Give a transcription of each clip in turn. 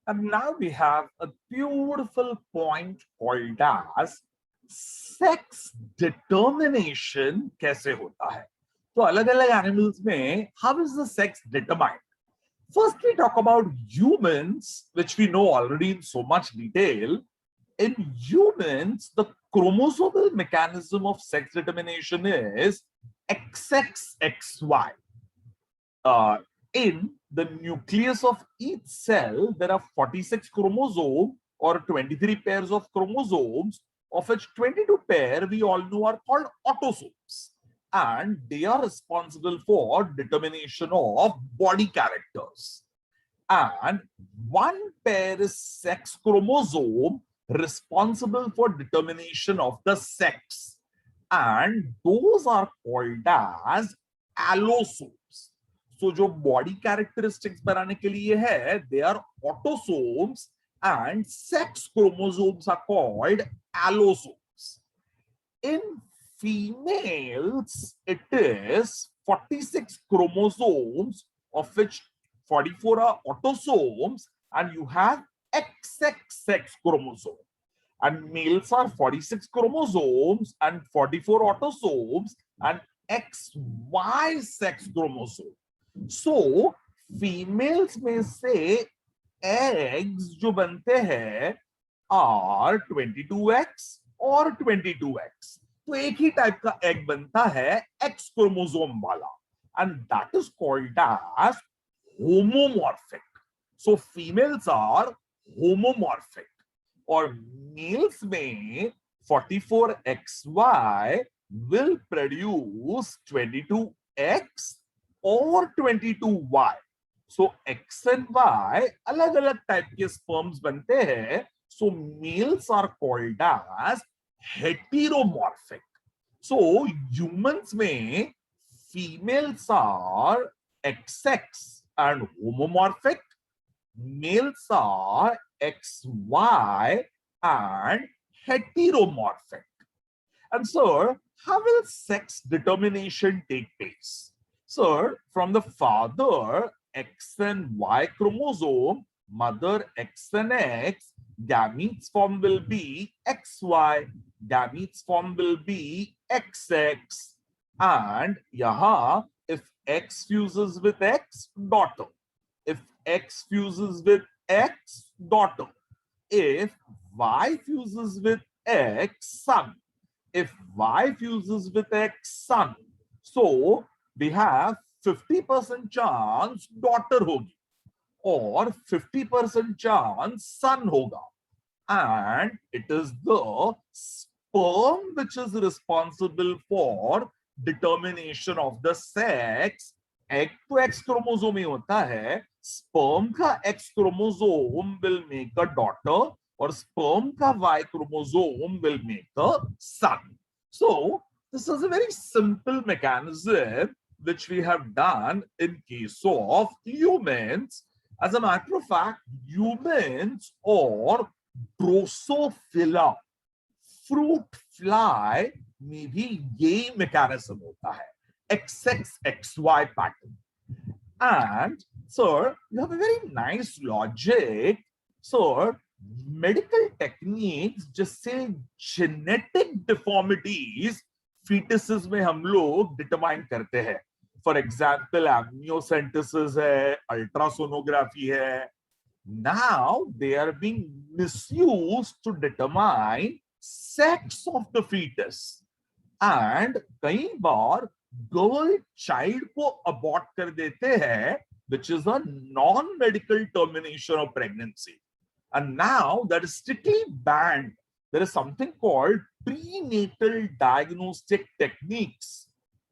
And now we have a beautiful point called as sex determination कैसे होता है. तो अलग-अलग animals में how is the sex determined? First we talk about humans, which we know already in so much detail. In humans, the chromosomal mechanism of sex determination is XXXY. In the nucleus of each cell, there are 46 chromosomes or 23 pairs of chromosomes, of which 22 pair we all know are called autosomes. And they are responsible for determination of body characters. And one pair is sex chromosome responsible for determination of the sex. And those are called as allosomes. So जो body characteristics बनाने के लिए है, they are autosomes and sex chromosomes are called allosomes. In females, it is 46 chromosomes, of which 44 are autosomes, and you have XX sex chromosome. And males are 46 chromosomes and 44 autosomes and XY sex chromosome. So females में से eggs जो बनते हैं are 22X और 22X. तो एक ही type का egg बनता है X क्रोमोसोम वाला, and that is called as homomorphic. So females are homomorphic और males में 44XY will produce 22X or 22Y. So X and Y अलग अलग टाइप के स्पर्म्स बनते हैं. So males are called as heteromorphic. So humans में females are XX and homomorphic, males are XY and heteromorphic. And sir, how will sex determination take place? Sir, from the father, X and Y chromosome, mother X and X, gametes form will be XY, gametes form will be XX, and yaha, if X fuses with X, daughter. If X fuses with X, daughter. If Y fuses with X, son. If Y fuses with X, son. So we have 50% chance daughter hogi or 50% chance son hoga. And it is the sperm which is responsible for determination of the sex. Egg तो X chromosome ही होता है, sperm का X chromosome will make a daughter और sperm का Y chromosome will make a son. So this is a very simple mechanism which we have done in case of humans. As a matter of fact, humans or Drosophila, fruit fly में भी यही mechanism होता है, XXXY pattern. And sir, you have a very nice logic. Sir, medical techniques जिससे genetic deformities fetuses में हम लोग determine करते हैं. For example, amniocentesis है, ultrasonography है. Now they are being misused to determine sex of the fetus. And कई बार girl child को abort कर देते हैं, which is a non-medical termination of pregnancy. And now that is strictly banned. There is something called prenatal diagnostic techniques.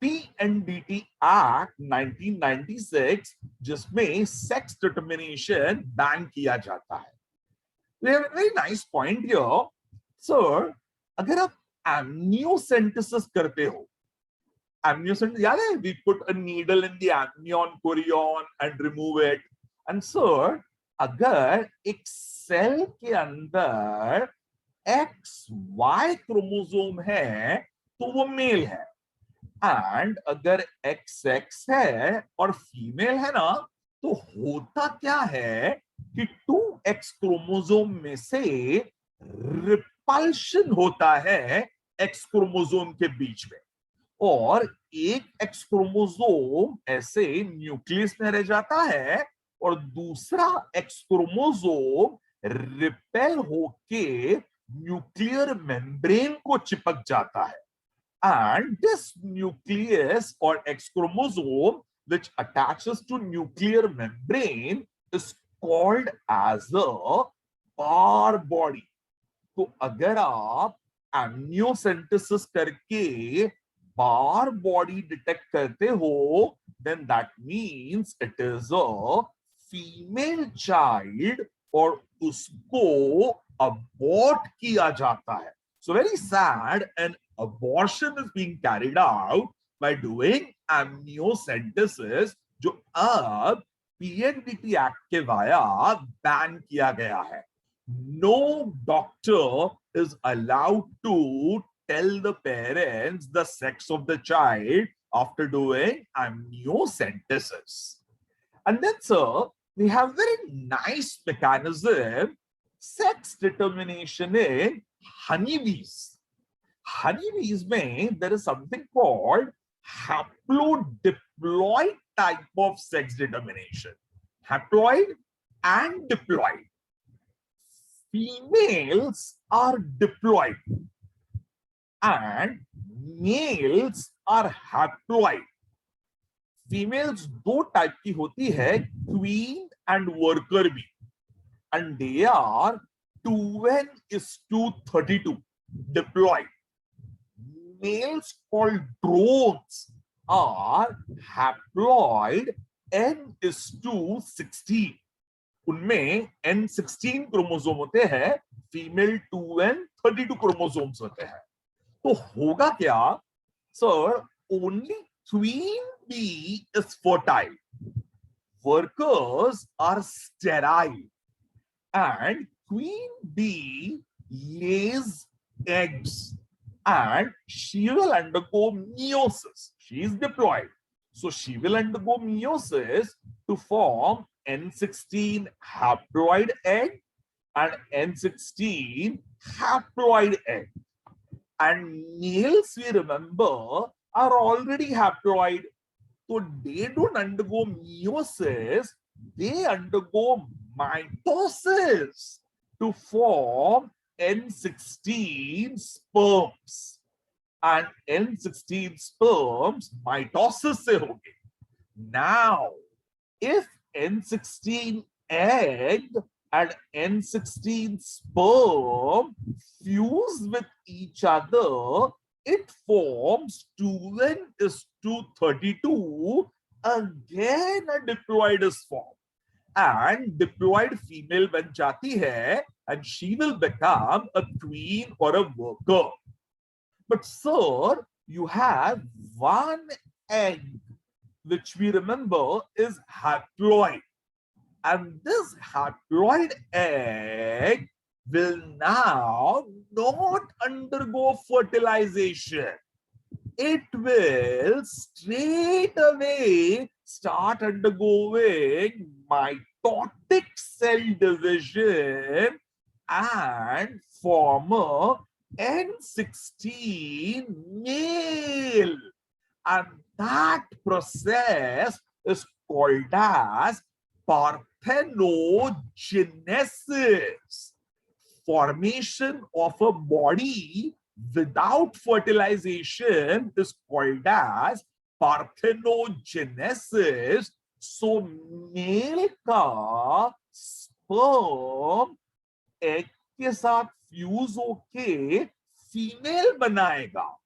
PNDT Act 1996 जिसमें sex determination ban किया जाता है. We have a very nice point here. Sir, अगर आप amniocentesis करते हो, amniocentesis याद है? We put a needle in the amnion chorion and remove it. And sir, अगर एक सेल के अंदर XY क्रोमोसोम है तो वो मेल है, एंड अगर XX है और फीमेल है ना, तो होता क्या है कि टू एक्स क्रोमोसोम में से रिपल्शन होता है एक्स क्रोमोसोम के बीच में, और एक एक्स क्रोमोसोम ऐसे न्यूक्लियस में रह जाता है और दूसरा एक्स क्रोमोसोम रिपेल होके न्यूक्लियर मेम्ब्रेन को चिपक जाता है. And this nucleus or X chromosome, which attaches to nuclear membrane, is called as a par body. तो अगर आप एम्नियोसेंटेसिस करके बार बॉडी डिटेक्ट करते हो, then that means it is a female child और उसको abort किया जाता है. So very sad, and abortion is being carried out by doing amniocentesis, जो अब PNDT एक्ट के वाया बैन किया गया है. No doctor is allowed to tell the parents the sex of the child after doing amniocentesis. And then, sir, we have very nice mechanism, sex determination in honeybees. Honeybees mein there is something called haplodiploid type of sex determination. Haploid and diploid. Females are diploid and males are haploid. Females दो type की होती है, queen and worker bee, and they are 2n:32 diploid. Males called drones are haploid n:16. उनमें n16 chromosome होते हैं, female 2n:32 chromosomes होते हैं. तो होगा क्या sir? Only queen bee is fertile, workers are sterile, and queen bee lays eggs and she will undergo meiosis. She is diploid, so she will undergo meiosis to form n16 haploid egg and n16 haploid egg. And males, we remember, are already haploid, so they don't undergo meiosis, they undergo mitosis to form n16 sperms. And n16 sperms mitosis se hoge. Now, if n16 egg and n16 sperm fuse with each other, it forms 2n:32. Again a diploid is formed, and diploid female बन जाती है, and she will become a queen or a worker. But sir, you have one egg which we remember is haploid, and this haploid egg will now not undergo fertilization. It will straight away start undergoing mitotic cell division and form a n16 male. And that process is called as parthenogenesis. Formation of a body without fertilization is called as parthenogenesis. So male का sperm egg के साथ fuse होके female बनाएगा,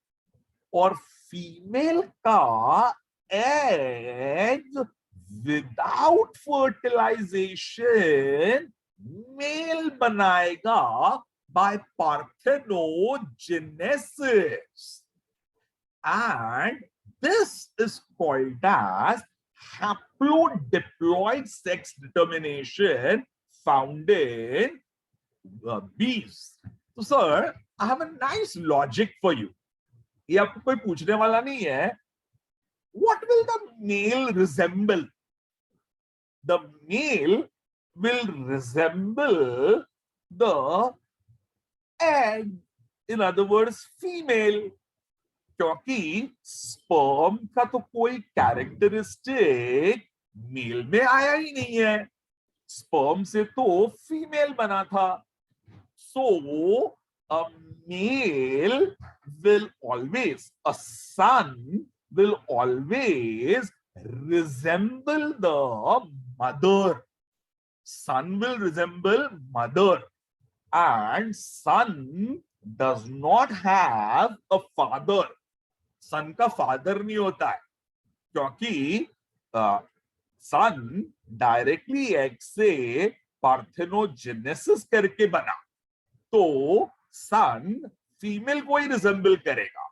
और female का egg without fertilization male बनाएगा by parthenogenesis. And this is called as haplodiploid sex determination found in bees. So sir, I have a nice logic for you. ये आपको कोई पूछने वाला नहीं है. What will the male resemble? The male will resemble the egg, in other words female, क्योंकि sperm का तो कोई कैरेक्टरिस्टिक मेल में आया ही नहीं है, स्पर्म से तो फीमेल बना था. So a male will always, a son will always resemble the mother. Son will resemble mother, and son does not have a father. Son का father नहीं होता है, क्योंकि सन डायरेक्टली एग से पार्थेनोजेनेसिस करके बना, तो सन फीमेल को ही रिजेंबल करेगा,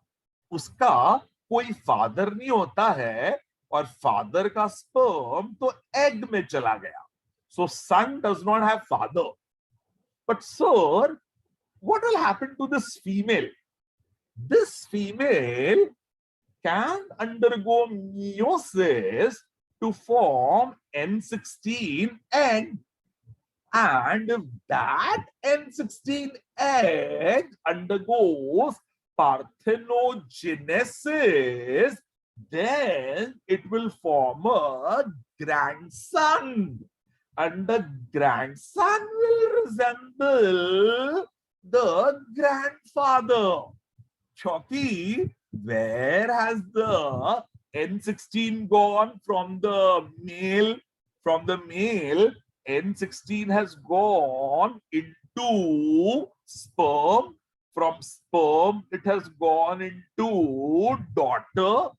उसका कोई फादर नहीं होता है, और फादर का स्पर्म तो एग में चला गया. So son does not have father. But sir, what will happen to this female? This female can undergo meiosis to form N16 egg, and if that N16 egg undergoes parthenogenesis, then it will form a grandson, and the grandson will resemble the grandfather. Choki, where has the N16 gone from the male? From the male, N16 has gone into sperm. From sperm, it has gone into daughter,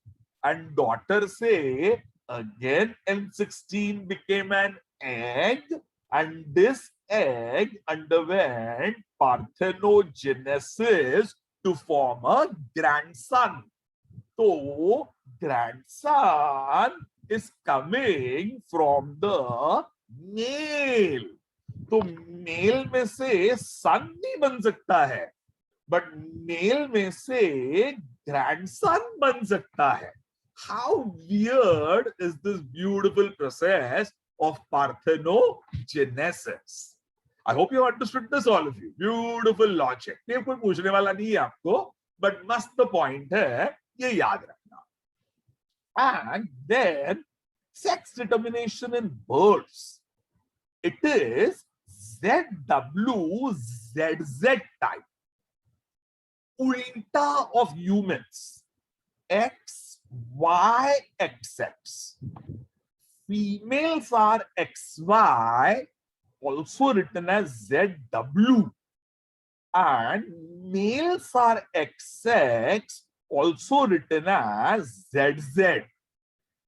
and daughter say again N16 became an egg, and this egg underwent parthenogenesis to form a grandson. So grandson is coming from the male. तो mail में से सन नहीं बन सकता है, but mail में से grandson बन सकता है. How weird is this beautiful process of parthenogenesis? I hope you understood this, all of you. Beautiful logic. ये कोई पूछने वाला नहीं है आपको, but मस्त point है, ये याद रखना. And then sex determination in birds. It is ZWZZ type. Ulta of humans. XYXX. Females are XY, also written as ZW, and males are XX, also written as ZZ.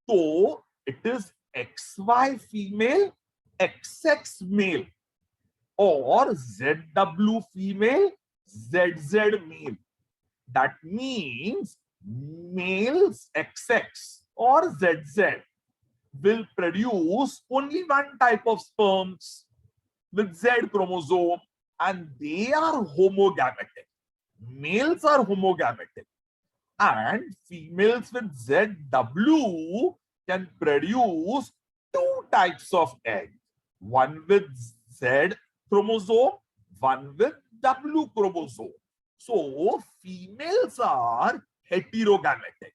So it is XY female, XX male, or ZW female, ZZ male. That means males XX or ZZ will produce only one type of sperms with Z chromosome, and they are homogametic. Males are homogametic, and females with ZW can produce two types of egg, one with Z chromosome, one with W chromosome. So females are heterogametic,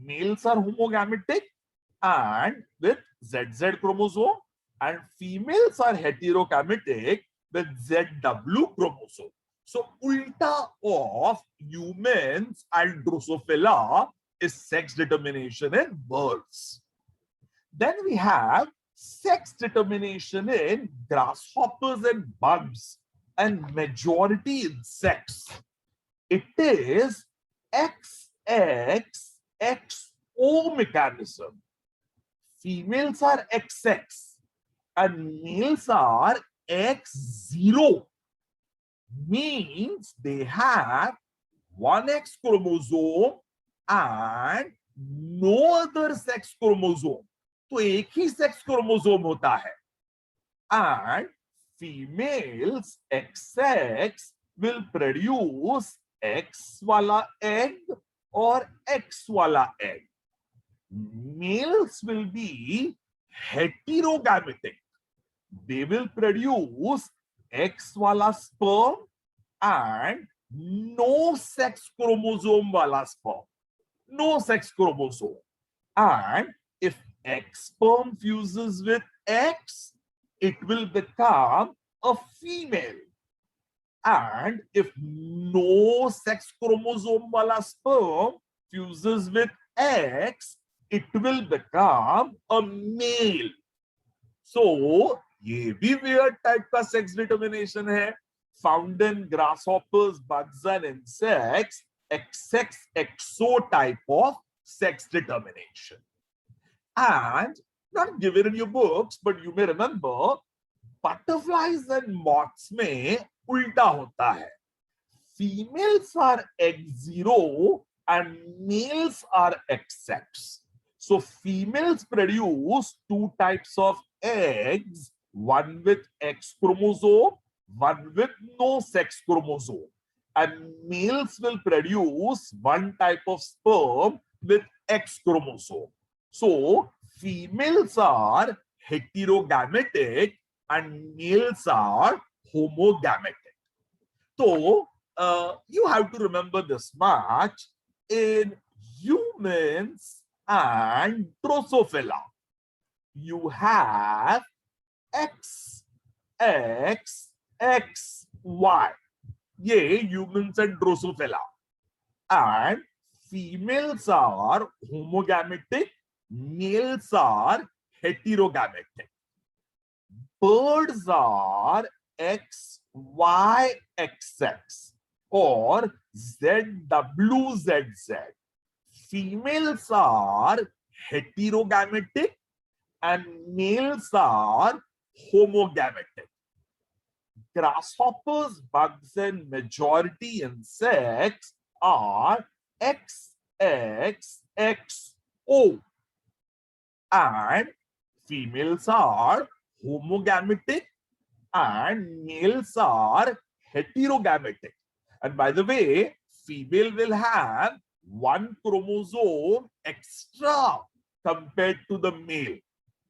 males are homogametic and with ZZ chromosome, and females are heterogametic with ZW chromosome. So ulta of humans and Drosophila is sex determination in birds. Then we have sex determination in grasshoppers and bugs and majority insects. It is XXXO mechanism. Females are XX and males are X0. Means they have one X chromosome and no other sex chromosome. तो एक ही sex chromosome होता है. And females XX will produce X वाला egg or X वाला egg. Males will be heterogametic. they will produce X wala sperm and no sex chromosome wala sperm. No sex chromosome. And if X sperm fuses with X, it will become a female. And if no sex chromosome wala sperm fuses with X, it will become a male. So ये भी weird type का sex determination है. Found in grasshoppers, bugs and insects, XX-XO type of sex determination. And not given in your books, but you may remember, butterflies and moths में उल्टा होता है. Females are X0 and males are XX. So females produce two types of eggs, one with X chromosome, one with no sex chromosome. And males will produce one type of sperm with X chromosome. So females are heterogametic and males are homogametic. So you have to remember this much. In humans and Drosophila, you have X, X, X, Y. ये humans and Drosophila. And females are homogametic, males are heterogametic. Birds are X, Y, XX or ZWZZ. Females are heterogametic and males are homogametic. Grasshoppers, bugs, and majority insects are XXXO. And females are homogametic and males are heterogametic. And by the way, female will have one chromosome extra compared to the male.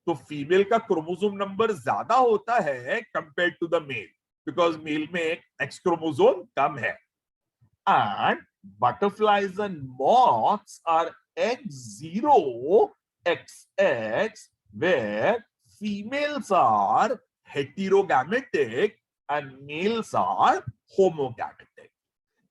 तो female का chromosome number ज्यादा होता है compared to the male because male में एक X chromosome कम है. And butterflies and moths are X0 XX where females are heterogametic and males are homogametic.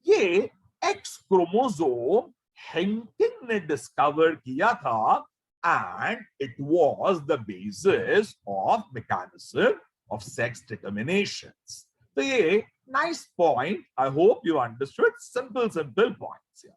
ये X chromosome Henkin ने discover किया था and it was the basis of mechanism of sex determinations. So ये nice point. I hope you understood. Simple points here.